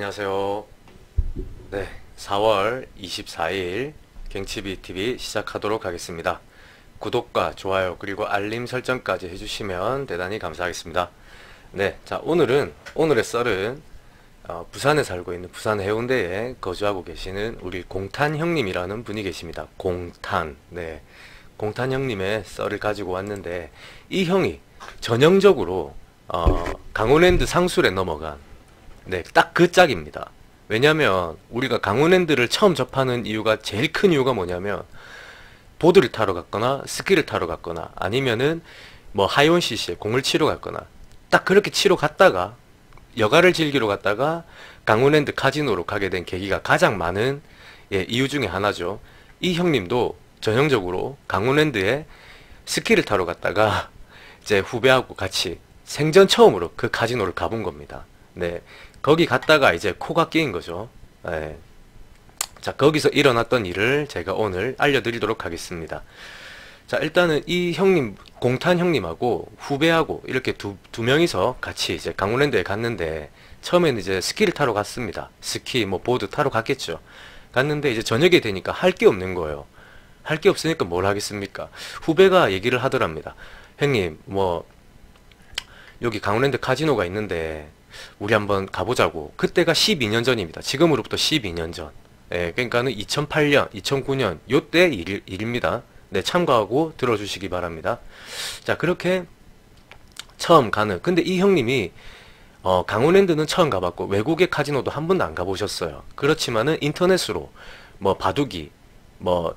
안녕하세요. 네, 4월 24일 갱치비TV 시작하도록 하겠습니다. 구독과 좋아요 그리고 알림 설정까지 해주시면 대단히 감사하겠습니다. 네, 자 오늘의 썰은 부산에 살고 있는 부산 해운대에 거주하고 계시는 우리 공탄 형님이라는 분이 계십니다. 공탄. 네, 공탄 형님의 썰을 가지고 왔는데, 이 형이 전형적으로 강원랜드 상술에 넘어간, 네, 딱 그 짝입니다. 왜냐면 우리가 강원랜드를 처음 접하는 이유가, 제일 큰 이유가 뭐냐면 보드를 타러 갔거나 스키를 타러 갔거나 아니면은 뭐 하이온 CC에 공을 치러 갔거나, 딱 그렇게 치러 갔다가 여가를 즐기러 갔다가 강원랜드 카지노로 가게 된 계기가 가장 많은, 이유 중에 하나죠. 이 형님도 전형적으로 강원랜드에 스키를 타러 갔다가 이제 후배하고 같이 생전 처음으로 그 카지노를 가본 겁니다. 네, 거기 갔다가 이제 코가 끼인 거죠. 네. 자, 거기서 일어났던 일을 제가 오늘 알려드리도록 하겠습니다. 자, 일단은 이 형님, 공탄 형님하고 후배하고 이렇게 두 명이서 같이 이제 강원랜드에 갔는데, 처음에는 이제 스키를 타러 갔습니다. 스키, 뭐 보드 타러 갔겠죠. 갔는데 이제 저녁에 되니까 할 게 없는 거예요. 할 게 없으니까 뭘 하겠습니까? 후배가 얘기를 하더랍니다. 형님, 뭐 여기 강원랜드 카지노가 있는데 우리 한번 가보자고. 그때가 12년 전입니다. 지금으로부터 12년 전. 그러니까는 2008년, 2009년 요때 일입니다. 네, 참고하고 들어주시기 바랍니다. 자, 그렇게 처음 가는, 근데 이 형님이 강원랜드는 처음 가봤고 외국의 카지노도 한 번도 안 가보셨어요. 그렇지만은 인터넷으로 뭐 바둑이, 뭐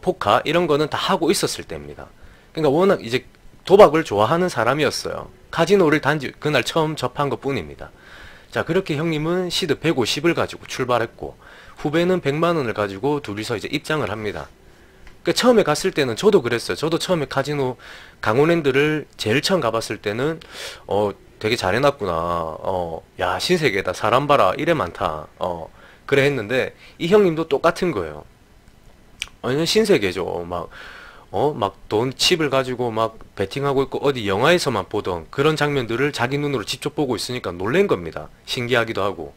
포카 이런 거는 다 하고 있었을 때입니다. 그러니까 워낙 이제 도박을 좋아하는 사람이었어요. 카지노를 단지 그날 처음 접한 것 뿐입니다. 자, 그렇게 형님은 시드 150을 가지고 출발했고, 후배는 100만원을 가지고 둘이서 이제 입장을 합니다. 그러니까 처음에 갔을 때는 저도 그랬어요. 저도 처음에 카지노 강원랜드를 제일 처음 가봤을 때는 되게 잘 해놨구나. 야, 신세계다. 사람 봐라. 이래 많다. 그래 했는데 이 형님도 똑같은 거예요. 완전 신세계죠. 막 돈 칩을 가지고 막 베팅하고 있고, 어디 영화에서만 보던 그런 장면들을 자기 눈으로 직접 보고 있으니까 놀란 겁니다. 신기하기도 하고.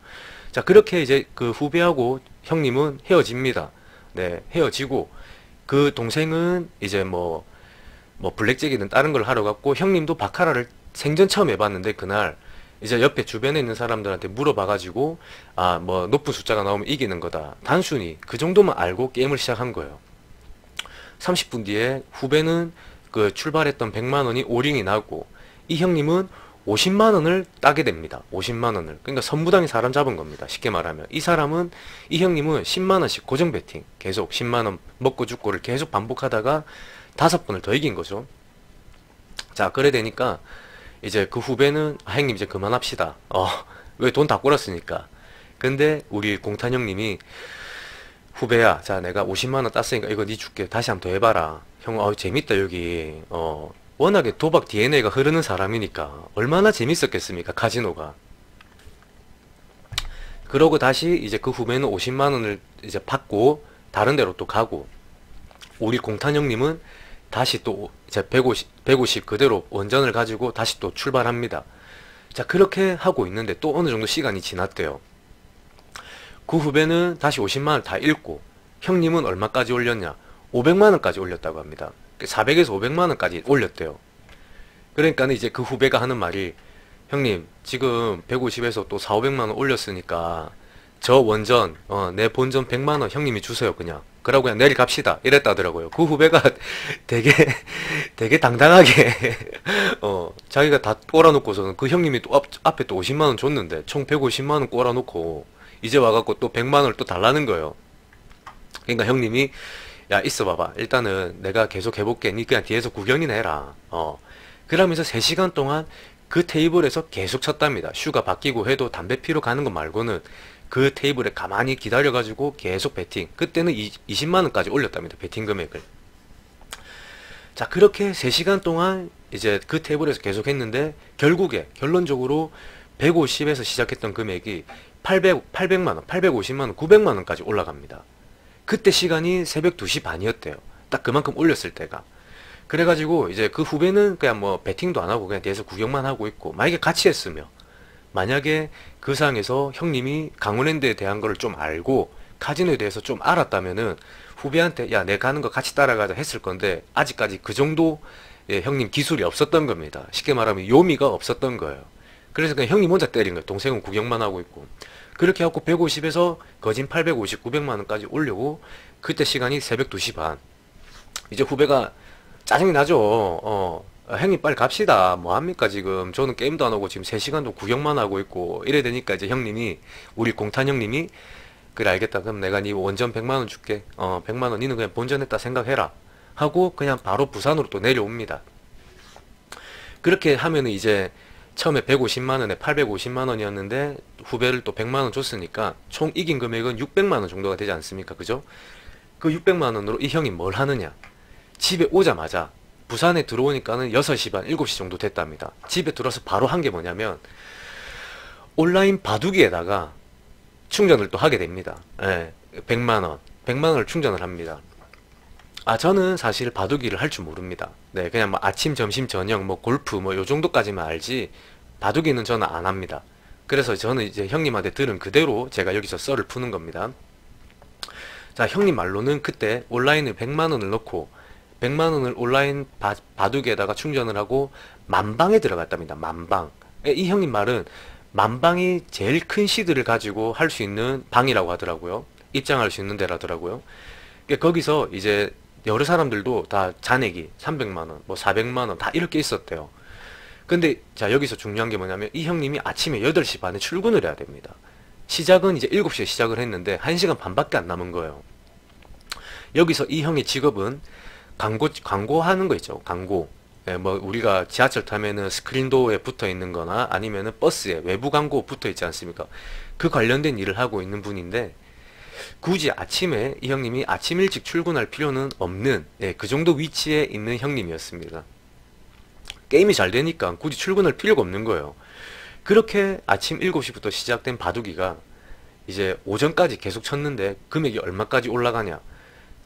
자, 그렇게 이제 그 후배하고 형님은 헤어집니다. 네, 헤어지고, 그 동생은 이제 뭐 블랙잭이든 다른 걸 하러 갔고, 형님도 바카라를 생전 처음 해봤는데, 그날 이제 옆에 주변에 있는 사람들한테 물어봐가지고, 아, 뭐 높은 숫자가 나오면 이기는 거다. 단순히 그 정도만 알고 게임을 시작한 거예요. 30분 뒤에 후배는 그 출발했던 100만원이 오링이 나고, 이 형님은 50만원을 따게 됩니다. 50만원을. 그러니까 선무당이 사람 잡은 겁니다. 쉽게 말하면. 이 형님은 10만원씩 고정 베팅, 계속 10만원 먹고 죽고를 계속 반복하다가 5번을 더 이긴 거죠. 자, 그래 되니까 이제 그 후배는, 아, 형님 이제 그만합시다. 왜 돈 다 꼴았으니까. 근데 우리 공탄 형님이, 후배야, 자, 내가 50만원 땄으니까 이거 니 줄게. 다시 한번 더 해봐라. 형, 재밌다, 여기. 워낙에 도박 DNA가 흐르는 사람이니까 얼마나 재밌었겠습니까, 카지노가. 그러고 다시 이제 그 후배는 50만원을 이제 받고 다른 데로 또 가고, 우리 공탄 형님은 다시 또 이제 150 그대로 원전을 가지고 다시 또 출발합니다. 자, 그렇게 하고 있는데 또 어느 정도 시간이 지났대요. 그 후배는 다시 50만원 다 잃고, 형님은 얼마까지 올렸냐? 500만원까지 올렸다고 합니다. 400에서 500만원까지 올렸대요. 그러니까 이제 그 후배가 하는 말이, 형님 지금 150에서 또 4, 500만원 올렸으니까 저 원전, 내 본전 100만원 형님이 주세요. 그냥 그러고 그냥 내일 갑시다. 이랬다더라고요. 그 후배가 되게 당당하게 자기가 다 꼬라놓고서는, 그 형님이 또 앞에 또 50만원 줬는데 총 150만원 꼬라놓고 이제 와갖고 또 100만원을 또 달라는 거예요. 그러니까 형님이, 야, 있어 봐봐. 일단은 내가 계속 해볼게. 니 그냥 뒤에서 구경이나 해라. 그러면서 3시간 동안 그 테이블에서 계속 쳤답니다. 슈가 바뀌고 해도 담배 피러 가는 거 말고는 그 테이블에 가만히 기다려가지고 계속 베팅. 그때는 20만원까지 올렸답니다. 베팅 금액을. 자, 그렇게 3시간 동안 이제 그 테이블에서 계속 했는데, 결론적으로 150에서 시작했던 금액이 800만원, 850만원, 900만원까지 올라갑니다. 그때 시간이 새벽 2시 반이었대요. 딱 그만큼 올렸을 때가. 그래가지고 이제 그 후배는 그냥 뭐 배팅도 안 하고 그냥 뒤에서 구경만 하고 있고, 만약에 같이 했으면 만약에 그 상황에서 형님이 강원랜드에 대한 거를 좀 알고 카지노에 대해서 좀 알았다면은 후배한테 야, 내가 하는 거 같이 따라가자 했을 건데 아직까지 그 정도 형님 기술이 없었던 겁니다. 쉽게 말하면 요미가 없었던 거예요. 그래서 그냥 형님 혼자 때린 거예요. 동생은 구경만 하고 있고. 그렇게 해갖고 150에서 거진 850, 900만 원까지 올려고 그때 시간이 새벽 2시 반. 이제 후배가 짜증이 나죠. 형님 빨리 갑시다. 뭐 합니까 지금. 저는 게임도 안 하고 지금 3시간도 구경만 하고 있고 이래 되니까 이제 형님이 우리 공탄 형님이 그래 알겠다. 그럼 내가 니 원전 100만 원 줄게. 100만 원 니는 그냥 본전했다 생각해라. 하고 그냥 바로 부산으로 또 내려옵니다. 그렇게 하면은 이제 처음에 150만 원에 850만 원이었는데 후배를 또 100만 원 줬으니까 총 이긴 금액은 600만 원 정도가 되지 않습니까? 그죠? 그 600만 원으로 이 형이 뭘 하느냐? 집에 오자마자 부산에 들어오니까는 6시 반, 7시 정도 됐답니다. 집에 들어서 바로 한 게 뭐냐면 온라인 바둑이에다가 충전을 또 하게 됩니다. 100만 원. 100만 원을 충전을 합니다. 저는 사실 바둑이를 할 줄 모릅니다. 네, 그냥 뭐 아침, 점심, 저녁, 뭐 골프, 뭐 요 정도까지만 알지, 바둑이는 저는 안 합니다. 그래서 저는 이제 형님한테 들은 그대로 제가 여기서 썰을 푸는 겁니다. 자, 형님 말로는 그때 온라인을 100만 원을 넣고, 100만 원을 온라인 바둑에다가 충전을 하고, 만방에 들어갔답니다. 만방. 이 형님 말은 만방이 제일 큰 시드를 가지고 할 수 있는 방이라고 하더라고요. 입장할 수 있는 데라더라고요. 거기서 이제 여러 사람들도 다 잔액이 300만원, 뭐 400만원 다 이렇게 있었대요. 근데 자, 여기서 중요한 게 뭐냐면 이 형님이 아침에 8시 반에 출근을 해야 됩니다. 시작은 이제 7시에 시작을 했는데 1시간 반밖에 안 남은 거예요. 여기서 이 형의 직업은 광고하는 거 있죠. 광고. 뭐 우리가 지하철 타면은 스크린도어에 붙어 있는 거나 아니면은 버스에 외부 광고 붙어 있지 않습니까? 그 관련된 일을 하고 있는 분인데 굳이 아침에 이 형님이 아침 일찍 출근할 필요는 없는 그 정도 위치에 있는 형님이었습니다. 게임이 잘 되니까 굳이 출근할 필요가 없는 거예요. 그렇게 아침 7시부터 시작된 바둑이가 이제 오전까지 계속 쳤는데 금액이 얼마까지 올라가냐?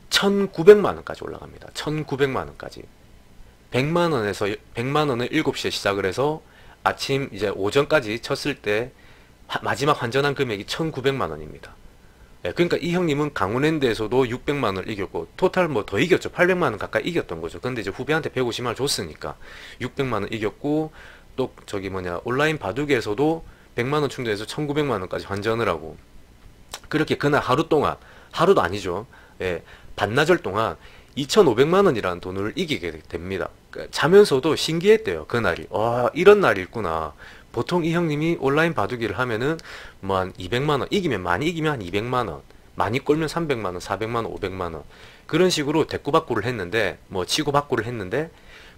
1900만원까지 올라갑니다. 1900만원까지. 100만원에서 100만원을 7시에 시작을 해서 아침 이제 오전까지 쳤을 때 마지막 환전한 금액이 1900만원입니다. 그러니까 이 형님은 강원랜드에서도 600만원을 이겼고 토탈 뭐 더 이겼죠. 800만원 가까이 이겼던 거죠. 근데 이제 후배한테 150만원 줬으니까 600만원 이겼고, 또 저기 뭐냐 온라인 바둑에서도 100만원 충전해서 1900만원까지 환전을 하고, 그렇게 그날 하루 동안, 하루도 아니죠, 반나절 동안 2500만원이라는 돈을 이기게 됩니다. 자면서도 신기했대요. 그날이 이런 날이 있구나. 보통 이 형님이 온라인 바둑이를 하면은 뭐 한 200만원, 이기면 많이 이기면 한 200만원, 많이 꼴면 300만원, 400만원, 500만원 그런 식으로 대꾸받꾸를 했는데, 뭐 치고받꾸를 했는데,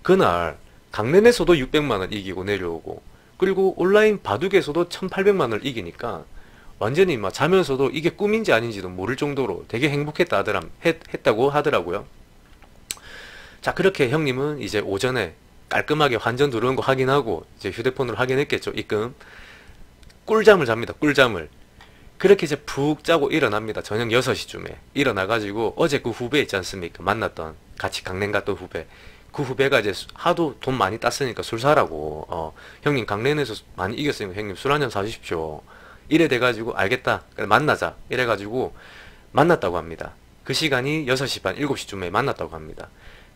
그날 강랜에서도 600만원 이기고 내려오고, 그리고 온라인 바둑에서도 1800만원을 이기니까 완전히 막 자면서도 이게 꿈인지 아닌지도 모를 정도로 되게 했다고 하더라고요. 자, 그렇게 형님은 이제 오전에 깔끔하게 환전 들어온 거 확인하고 이제 휴대폰으로 확인했겠죠. 입금. 꿀잠을 잡니다. 꿀잠을. 그렇게 이제 푹 자고 일어납니다. 저녁 6시쯤에 일어나가지고 어제 그 후배 있지 않습니까? 만났던, 같이 강릉 갔던 후배. 그 후배가 이제 하도 돈 많이 땄으니까 술 사라고, 형님 강릉에서 많이 이겼으니까 형님 술 한잔 사주십시오. 이래 돼가지고 알겠다, 그래 만나자 이래가지고 만났다고 합니다. 그 시간이 6시 반 7시쯤에 만났다고 합니다.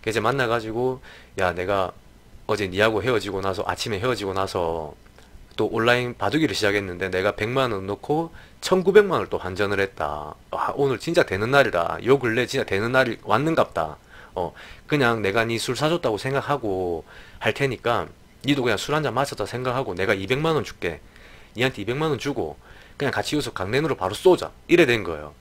이제 만나가지고 야, 내가 어제 니하고 헤어지고 나서, 아침에 헤어지고 나서 또 온라인 바둑이를 시작했는데 내가 100만원 넣고 1900만원을 또 환전을 했다. 오늘 진짜 되는 날이라. 요 근래 진짜 되는 날이 왔는갑다. 그냥 내가 니 술 사줬다고 생각하고 할 테니까 니도 그냥 술 한잔 마셨다 생각하고 내가 200만원 줄게. 니한테 200만원 주고 그냥 같이 여기서 강랜으로 바로 쏘자. 이래 된 거예요.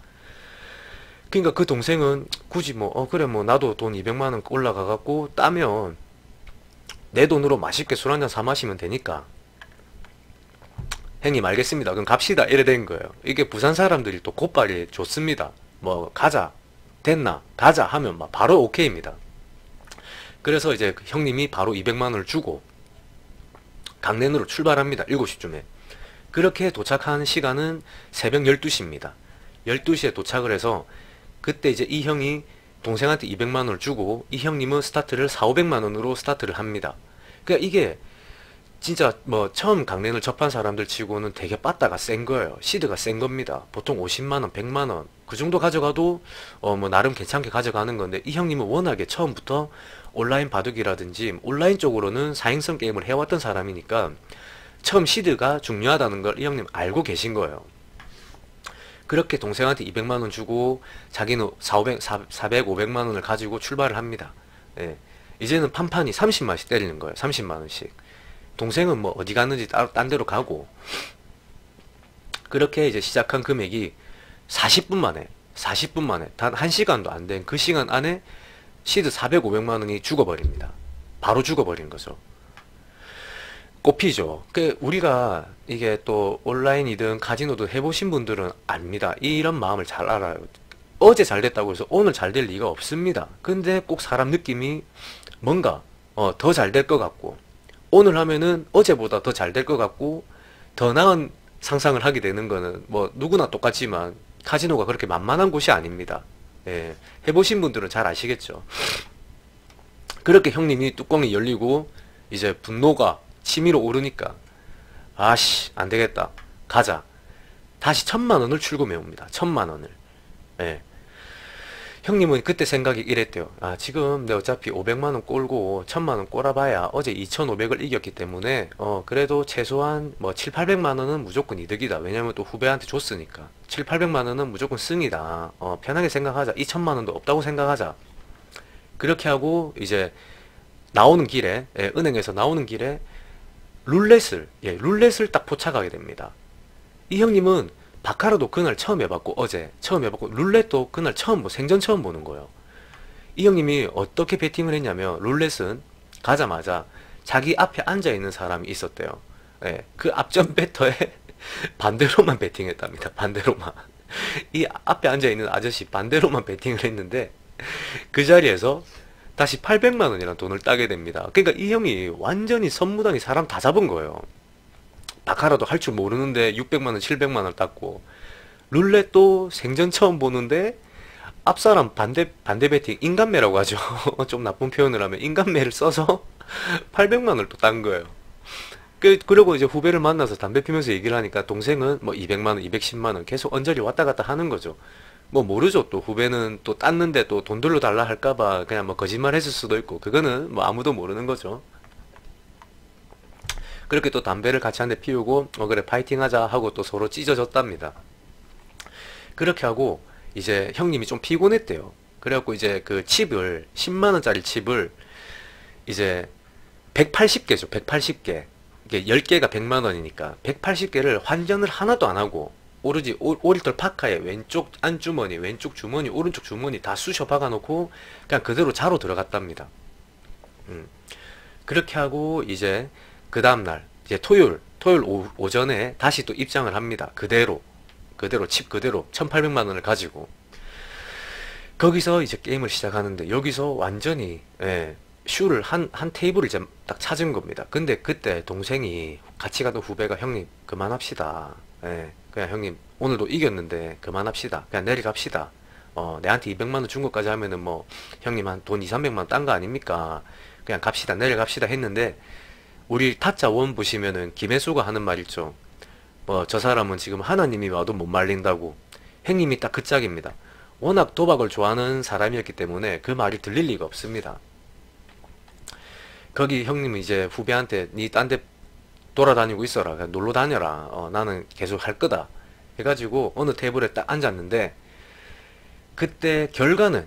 그러니까 그 동생은 굳이 뭐 그래 뭐 나도 돈 200만원 올라가갖고 따면 내 돈으로 맛있게 술 한잔 사 마시면 되니까 형님 알겠습니다. 그럼 갑시다. 이래 된 거예요. 이게 부산 사람들이 또 곧발이 좋습니다. 뭐 가자. 됐나? 가자 하면 막 바로 오케이입니다. 그래서 이제 형님이 바로 200만원을 주고 강랜으로 출발합니다. 7시쯤에. 그렇게 도착한 시간은 새벽 12시입니다. 12시에 도착을 해서 그때 이제 이 형이 동생한테 200만원을 주고 이 형님은 스타트를 4, 500만원으로 스타트를 합니다. 그러니까 이게 진짜 뭐 처음 강랜을 접한 사람들 치고는 되게 빠따가 센 거예요. 시드가 센 겁니다. 보통 50만원, 100만원 그 정도 가져가도 뭐 나름 괜찮게 가져가는 건데, 이 형님은 워낙에 처음부터 온라인 바둑이라든지 온라인 쪽으로는 사행성 게임을 해왔던 사람이니까 처음 시드가 중요하다는 걸 이 형님 알고 계신 거예요. 그렇게 동생한테 200만원 주고 자기는 400, 500만원을 가지고 출발을 합니다. 예. 이제는 판판이 30만원씩 때리는 거예요. 30만원씩. 동생은 뭐 어디 갔는지 따로 딴 데로 가고. 그렇게 이제 시작한 금액이 40분 만에 단 1시간도 안 된 그 시간 안에 시드 400, 500만원이 죽어버립니다. 바로 죽어버린 거죠. 꼽히죠. 우리가 이게 또 온라인이든 카지노든 해보신 분들은 압니다. 이런 마음을 잘 알아요. 어제 잘 됐다고 해서 오늘 잘 될 리가 없습니다. 근데 꼭 사람 느낌이 뭔가 더 잘 될 것 같고, 오늘 하면은 어제보다 더 잘 될 것 같고, 더 나은 상상을 하게 되는 거는 뭐 누구나 똑같지만 카지노가 그렇게 만만한 곳이 아닙니다. 예, 해보신 분들은 잘 아시겠죠. 그렇게 형님이 뚜껑이 열리고 이제 분노가 치밀어 오르니까, 아씨 안되겠다, 가자. 다시 1000만원을 출금해 옵니다. 1000만원을. 예. 형님은 그때 생각이 이랬대요. 아, 지금 내가 어차피 500만원 꼴고 1000만원 꼴아봐야 어제 2500을 이겼기 때문에 그래도 최소한 뭐 7, 800만원은 무조건 이득이다. 왜냐면 또 후배한테 줬으니까 7, 800만원은 무조건 승이다. 편하게 생각하자. 2000만원도 없다고 생각하자. 그렇게 하고 이제 나오는 길에, 은행에서 나오는 길에 룰렛을 딱 포착하게 됩니다. 이 형님은 바카라도 그날 처음 해봤고, 어제 처음 해봤고, 룰렛도 그날 생전 처음 보는 거예요. 이 형님이 어떻게 베팅을 했냐면, 룰렛은 가자마자 자기 앞에 앉아있는 사람이 있었대요. 예, 그 앞전 배터에 반대로만 베팅했답니다. 반대로만. 이 앞에 앉아있는 아저씨 반대로만 베팅을 했는데, 그 자리에서 다시 800만원이라는 돈을 따게 됩니다. 그러니까 이 형이 완전히 선무당이 사람 다 잡은 거예요. 바카라도 할 줄 모르는데 600만원, 700만원을 땄고, 룰렛도 생전 처음 보는데 앞사람 반대 베팅, 인간매라고 하죠. 좀 나쁜 표현을 하면 인간매를 써서 800만원을 또 딴 거예요. 그리고 이제 후배를 만나서 담배 피면서 얘기를 하니까 동생은 뭐 200만원, 210만원 계속 언저리 왔다 갔다 하는 거죠. 뭐 모르죠. 또 후배는 또 땄는데 또 돈 들로 달라 할까봐 그냥 뭐 거짓말 했을 수도 있고, 그거는 뭐 아무도 모르는 거죠. 그렇게 또 담배를 같이 한 대 피우고 그래 파이팅 하자 하고 또 서로 찢어졌답니다. 그렇게 하고 이제 형님이 좀 피곤했대요. 그래갖고 이제 그 칩을 10만원짜리 칩을 이제 180개죠. 180개. 이게 10개가 100만원이니까 180개를 환전을 하나도 안 하고 오로지 오리털 파카에 왼쪽 안주머니, 왼쪽 주머니, 오른쪽 주머니 다 쑤셔 박아놓고 그냥 그대로 자로 들어갔답니다. 그렇게 하고 이제 그 다음날 이제 토요일 오전에 다시 또 입장을 합니다. 그대로 칩 그대로 1800만원을 가지고 거기서 이제 게임을 시작하는데, 여기서 완전히 슈를 한 테이블을 이제 딱 찾은 겁니다. 근데 그때 동생이 같이 가던 후배가 형님 그만합시다. 그냥 형님 오늘도 이겼는데 그만합시다. 그냥 내일 갑시다. 내한테 200만원 준 것까지 하면은 뭐 형님 한 돈 2, 300만원 딴 거 아닙니까? 그냥 갑시다. 내일 갑시다 했는데, 우리 타짜 원 보시면은 김혜수가 하는 말 있죠. 뭐 저 사람은 지금 하나님이 와도 못 말린다고. 형님이 딱 그 짝입니다. 워낙 도박을 좋아하는 사람이었기 때문에 그 말이 들릴 리가 없습니다. 거기 형님은 이제 후배한테 니 딴 데 돌아다니고 있어라. 그냥 놀러 다녀라. 나는 계속 할 거다. 해가지고 어느 테이블에 딱 앉았는데, 그때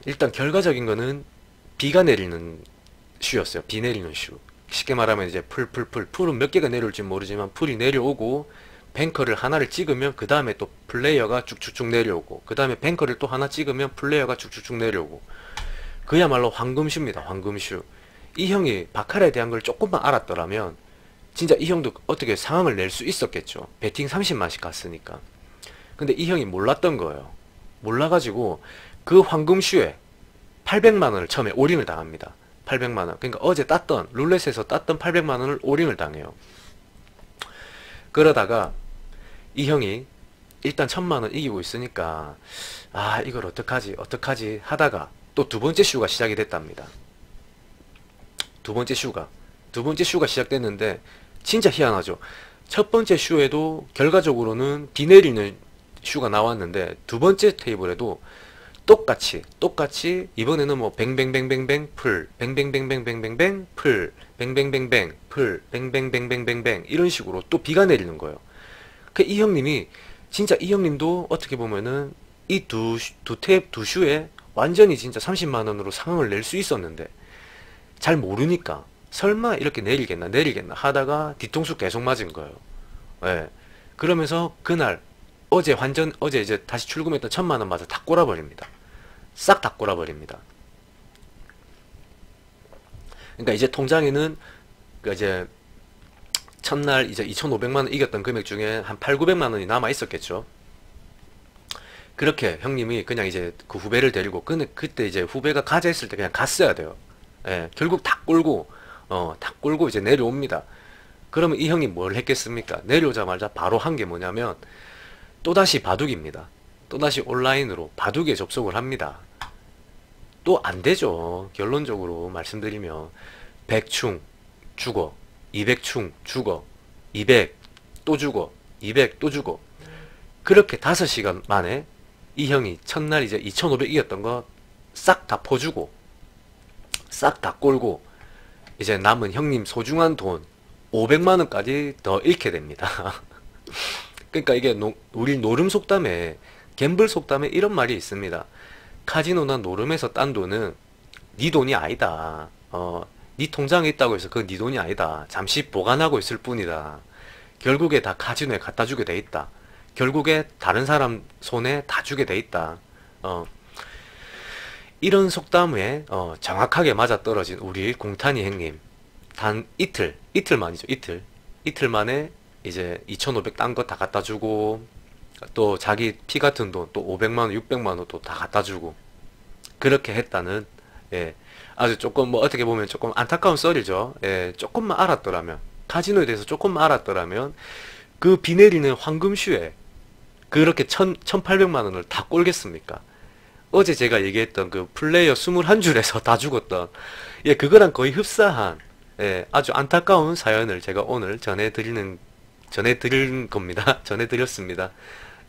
일단 결과적인 거는 비가 내리는 슈였어요. 비 내리는 슈. 쉽게 말하면 이제 풀은 몇 개가 내려올지 모르지만 풀이 내려오고, 뱅커를 하나를 찍으면 그 다음에 또 플레이어가 쭉쭉쭉 내려오고, 그 다음에 뱅커를 또 하나 찍으면 플레이어가 쭉쭉쭉 내려오고, 그야말로 황금슈입니다. 황금슈. 이 형이 바카라에 대한 걸 조금만 알았더라면 진짜 이 형도 어떻게 상황을 낼 수 있었겠죠. 베팅 30만씩 갔으니까. 근데 이 형이 몰랐던 거예요. 몰라가지고 그 황금슈에 800만원을 처음에 올인을 당합니다. 800만원. 그러니까 어제 룰렛에서 땄던 800만원을 올인을 당해요. 그러다가 이 형이 일단 1000만원 이기고 있으니까 아, 이걸 어떡하지 하다가 또 두 번째 슈가 시작이 됐답니다. 두 번째 슈가 시작됐는데, 진짜 희한하죠. 첫 번째 슈에도 결과적으로는 비 내리는 슈가 나왔는데 두 번째 테이블에도 똑같이 이번에는 뭐 뱅뱅뱅뱅뱅 풀 뱅뱅뱅뱅뱅뱅뱅 풀 뱅뱅뱅뱅 풀 뱅뱅뱅뱅뱅뱅 이런 식으로 또 비가 내리는 거예요. 그 이 형님이 진짜 이 형님도 어떻게 보면은 이 두 슈에 완전히 진짜 30만 원으로 상황을 낼 수 있었는데 잘 모르니까 설마 이렇게 내리겠나 하다가 뒤통수 계속 맞은 거예요. 예. 그러면서 그날 어제 이제 다시 출금했던 1,000만 원 마저 다 꼬라버립니다. 싹 다 꼬라버립니다. 그러니까 이제 통장에는 그 이제 첫날 이제 2,500만 원 이겼던 금액 중에 한 8, 900만 원이 남아 있었겠죠. 그렇게 형님이 그냥 이제 그 후배를 데리고 그때 이제 후배가 가자 했을 때 그냥 갔어야 돼요. 예, 결국 다 꼴고 이제 내려옵니다. 그러면 이 형이 뭘 했겠습니까? 내려오자마자 바로 한 게 뭐냐면 또다시 바둑입니다. 또다시 온라인으로 바둑에 접속을 합니다. 또 안 되죠. 결론적으로 말씀드리면 100충 죽어, 200충 죽어, 200 또 죽어, 200 또 죽어. 그렇게 5시간 만에 이 형이 첫날 이제 2,500 이겼던 거 싹 다 퍼주고 싹 다 꼴고 이제 남은 형님 소중한 돈 500만 원까지 더 잃게 됩니다. 그러니까 이게 우리 노름 속담에 갬블 속담에 이런 말이 있습니다. 카지노나 노름에서 딴 돈은 네 돈이 아니다. 네 통장에 있다고 해서 그건 네 돈이 아니다. 잠시 보관하고 있을 뿐이다. 결국에 다 카지노에 갖다 주게 돼 있다. 결국에 다른 사람 손에 다 주게 돼 있다. 이런 속담에 정확하게 맞아떨어진 우리 공탄이 형님 단 이틀만이죠. 이틀 만에 이제 2,500 딴 거 다 갖다 주고 또 자기 피 같은 돈 또 500만 원, 600만 원 또 다 갖다 주고 그렇게 했다는 예, 아주 조금 뭐 어떻게 보면 조금 안타까운 썰이죠. 예, 조금만 알았더라면 카지노에 대해서 조금만 알았더라면 그 비 내리는 황금슈에 그렇게 1,800만 원을 다 꼴겠습니까? 어제 제가 얘기했던 그 플레이어 21줄에서 다 죽었던 예, 그거랑 거의 흡사한 예, 아주 안타까운 사연을 제가 오늘 전해드린 겁니다. 전해드렸습니다.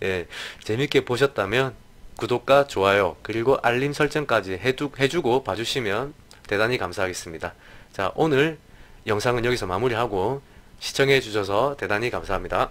예, 재밌게 보셨다면 구독과 좋아요 그리고 알림 설정까지 해주고 봐주시면 대단히 감사하겠습니다. 자, 오늘 영상은 여기서 마무리하고 시청해 주셔서 대단히 감사합니다.